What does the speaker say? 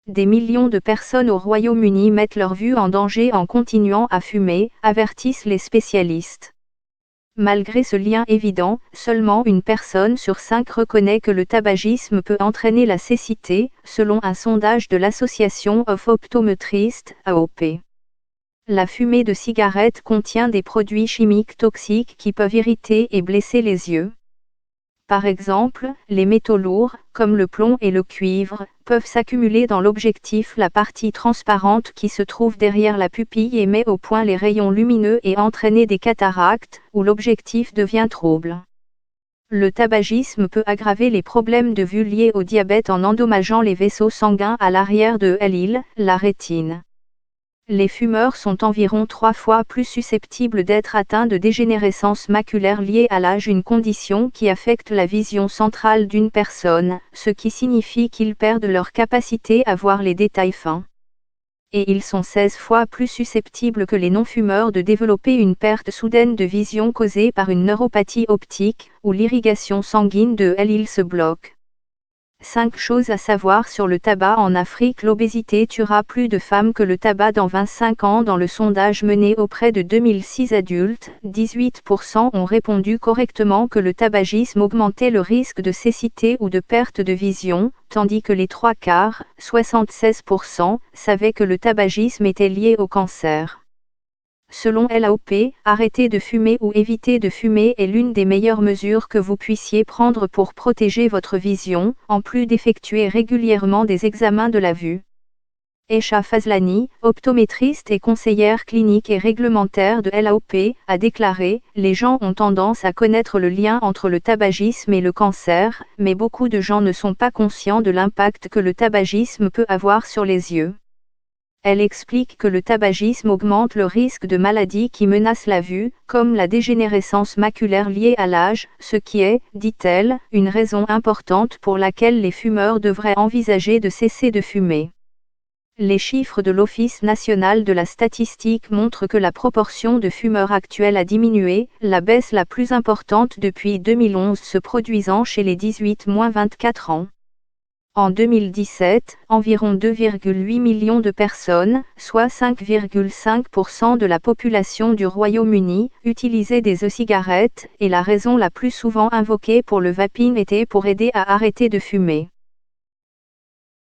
Des millions de personnes au Royaume-Uni mettent leur vue en danger en continuant à fumer, avertissent les spécialistes. Malgré ce lien évident, seulement une personne sur 5 reconnaît que le tabagisme peut entraîner la cécité, selon un sondage de l'Association of Optometrists, AOP. La fumée de cigarette contient des produits chimiques toxiques qui peuvent irriter et blesser les yeux. Par exemple, les métaux lourds, comme le plomb et le cuivre, peuvent s'accumuler dans l'objectif, la partie transparente qui se trouve derrière la pupille et met au point les rayons lumineux et entraîner des cataractes, où l'objectif devient trouble. Le tabagisme peut aggraver les problèmes de vue liés au diabète en endommageant les vaisseaux sanguins à l'arrière de l'île, la rétine. Les fumeurs sont environ 3 fois plus susceptibles d'être atteints de dégénérescence maculaire liée à l'âge, une condition qui affecte la vision centrale d'une personne, ce qui signifie qu'ils perdent leur capacité à voir les détails fins. Et ils sont 16 fois plus susceptibles que les non-fumeurs de développer une perte soudaine de vision causée par une neuropathie optique, ou l'irrigation sanguine de l'île se bloque. 5 choses à savoir sur le tabac en Afrique. L'obésité tuera plus de femmes que le tabac dans 25 ans. Dans le sondage mené auprès de 2006 adultes, 18% ont répondu correctement que le tabagisme augmentait le risque de cécité ou de perte de vision, tandis que les 3/4, 76%, savaient que le tabagisme était lié au cancer. Selon l'AOP, arrêter de fumer ou éviter de fumer est l'une des meilleures mesures que vous puissiez prendre pour protéger votre vision, en plus d'effectuer régulièrement des examens de la vue. Esha Fazlani, optométriste et conseillère clinique et réglementaire de l'AOP, a déclaré « Les gens ont tendance à connaître le lien entre le tabagisme et le cancer, mais beaucoup de gens ne sont pas conscients de l'impact que le tabagisme peut avoir sur les yeux. » Elle explique que le tabagisme augmente le risque de maladies qui menacent la vue, comme la dégénérescence maculaire liée à l'âge, ce qui est, dit-elle, une raison importante pour laquelle les fumeurs devraient envisager de cesser de fumer. Les chiffres de l'Office national de la statistique montrent que la proportion de fumeurs actuels a diminué, la baisse la plus importante depuis 2011 se produisant chez les 18-24 ans. En 2017, environ 2,8 millions de personnes, soit 5,5% de la population du Royaume-Uni, utilisaient des e-cigarettes, et la raison la plus souvent invoquée pour le vaping était pour aider à arrêter de fumer.